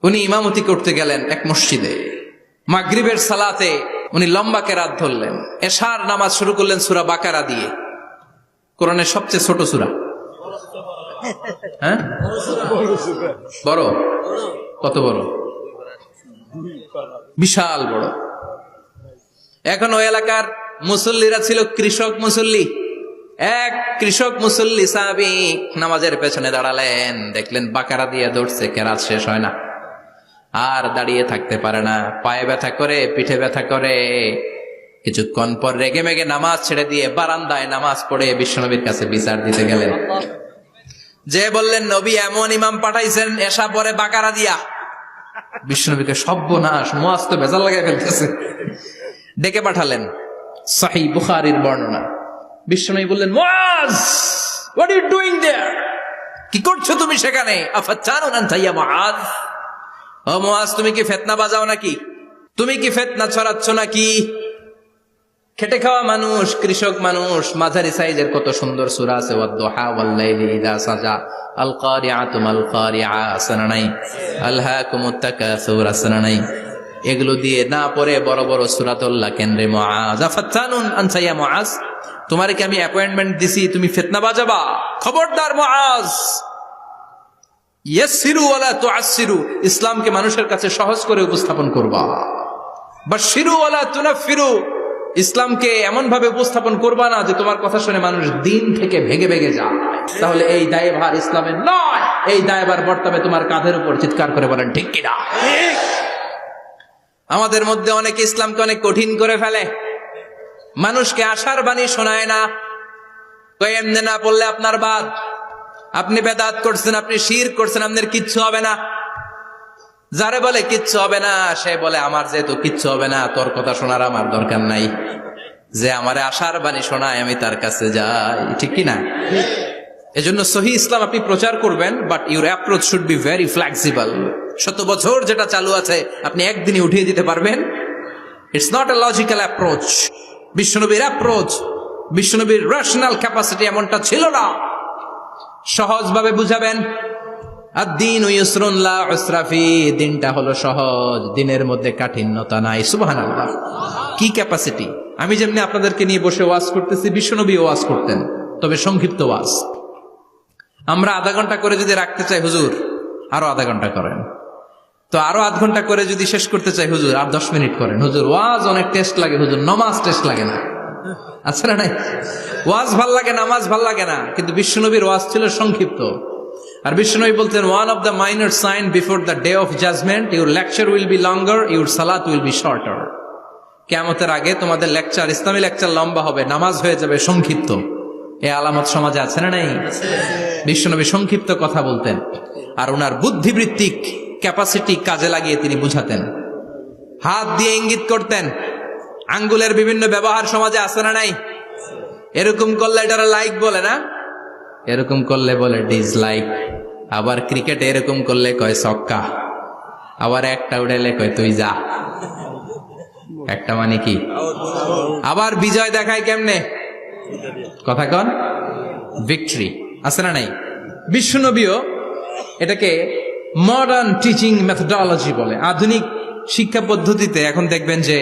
উনি ইমামতি করতে গেলেন এক মসজিদে। মাগরিবের সালাতে উনি লম্বা কেরাত ধরলেন। এশার নামাজ শুরু করলেন সূরা বাকারা দিয়ে, কোরআনের সবচেয়ে ছোট সূরা। হ্যাঁ, বড়? কত বড়? বিশাল বড়। এখন ওই এলাকার মুসল্লিরা ছিল কৃষক মুসল্লি। এক কৃষক মুসল্লি সাহাবী নামাজের পেছনে দাঁড়ালেন, দেখলেন বাকারা দিয়ে ধরছে, কেরাত শেষ হয় না, আর দাঁড়িয়ে থাকতে পারে না, পায়ে ব্যথা করে, পিঠে ব্যথা করে। কিছুক্ষণ পর রেগে মেগে নামাজ ছেড়ে দিয়ে বারান্দায় নামাজ পড়ে বিশ্বনবীর কাছে বিচার দিতে গেলেন। যে বললেন, নবী এমন ইমাম পাঠাইছেন এশা পরে বাকারা দিয়া। বিশ্বনবীকে সর্বনাশ, মুয়াজ তো ভেজাল লাগাই ফেলতেছে। ডেকে পাঠালেন, সহিহ বুখারীর বর্ণনা। বিশ্বনবী বললেন, Muadh, what are you doing there? কি করছো তুমি সেখানে? আফাতানুন আনতা ইয়া মুআজ? ও মুআজ, তুমি কি ফিতনা বাজাও নাকি? তুমি কি ফিতনা ছড়াচ্ছ নাকি? খেটে খাওয়া মানুষ, কৃষক মানুষ, মাঝারি সাইজের কত সুন্দর সূরা আছে, ওয়াদ-দুহা ওয়াল-লাইলি ইযা সাজা, আল কারিআতু মাল কারিআ, আসনা নাই, আলহাকুমুত তাকাসুর, আসনা নাই। এগুলো দিয়ে না পড়ে বড় বড় সূরাতুল্লাহ কেন্দ্রে মুআজ, আফাতানুন আনতা ইয়া মুআজ, তোমারে কি আমি অ্যাপয়েন্টমেন্ট দিছি তুমি ফিতনা বাজাবা? খবরদার মুআজ। ইয়াসসিরু ওয়ালা তুআসসিরু, ইসলামকে মানুষের কাছে সহজ করে উপস্থাপন করবা। বাশশিরু ওয়ালা তুনাফফিরু, ইসলামকে এমন ভাবে উপস্থাপন করবা না যে তোমার কথা শুনে মানুষ দিন থেকে ভেগে ভেগে যায়। তাহলে এই দায়ভার ইসলামের নয়, এই দায়ভার বর্তাবে তোমার কাঁধের উপর। চিৎকার করে বলেন ঠিক কিনা? আমাদের মধ্যে অনেকে ইসলামকে অনেক কঠিন করে ফেলে, মানুষকে আশার বাণী শোনায় না। এমনি না পড়লে আপনার বাদ, আপনি বেদাত করছেন, আপনি শিরক করছেন, আপনার কিচ্ছু হবে না। যারে বলে কিচ্ছু হবে না, সে বলে আমার যেহেতু কিচ্ছু হবে না, তোর কথা শোনার আমার দরকার নাই। যে আমারে আশার বাণী শোনায় আমি তার কাছে যাই, ঠিক কিনা? এজন্য সহিহ ইসলাম আপনি প্রচার করবেন, but your approach should be very flexible. 100 বছর যেটা চালু আছে আপনি একদিনই উঠিয়ে দিতে পারবেন? It's not a logical approach. বিশ্বনবীর অ্যাপ্রোচ, বিশ্বনবীর রেশনাল ক্যাপাসিটি এমনটা ছিল না। সহজভাবে বুঝাবেন। আদ-দীনু ইউসরুন লা উসরা ফি, দিনটা হলো সহজ, দিনের মধ্যে কাঠিন্যতা নাই। সুবহানাল্লাহ, কি ক্যাপাসিটি! আমি যেমনি আপনাদেরকে নিয়ে বসে ওয়াজ করতেছি, বিশ্বনবী ওয়াজ করতেন, তবে সংক্ষিপ্ত ওয়াজ। আমরা আধা ঘন্টা করে যদি রাখতে চাই, হুজুর আরো আধা ঘন্টা করেন। তো আরো আধ ঘন্টা করে যদি শেষ করতে চাই, হুজুর আর 10 মিনিট করেন। হুজুর ওয়াজ অনেক টেস্ট লাগে, হুজুর নামাজ টেস্ট লাগে না। আচ্ছা না নাই? ওয়াজ ভাল লাগে, নামাজ ভাল লাগে না, কিন্তু বিশ্বনবীর ওয়াজ ছিল সংক্ষিপ্ত। আর বিশ্বনবী বলতেন, one of the minor sign before the day of judgement, your lecture will be longer, your salat will be shorter. কিয়ামতের আগে তোমাদের লেকচার, ইসলামী লেকচার লম্বা হবে, নামাজ হয়ে যাবে সংক্ষিপ্ত। এই আলামত সমাজে আছে না নাই? বিশ্বনবী সংক্ষিপ্ত কথা বলতেন, আর ওনার বুদ্ধিবৃত্তিক ক্যাপাসিটি কাজে লাগিয়ে তিনি বুঝাতেন। হাত দিয়ে ইঙ্গিত করতেন, আঙ্গুলের বিভিন্ন ব্যবহার সমাজে আছে না নাই? এরকম করলে এটারা লাইক বলে না, এরকম করলে বলে ডিসলাইক। আবার ক্রিকেটে এরকম করলে কয় ছক্কা, আবার একটা উড়াইলে কয় তুই যা। একটা মানে কি? আবার বিজয় দেখায় কেমনে? কথা কন, ভিক্টরি। আছে না নাই? বিশ্বনবীও এটাকে মডার্ন টিচিং মেথোডোলজি বলে। আধুনিক শিক্ষা পদ্ধতিতে এখন দেখবেন যে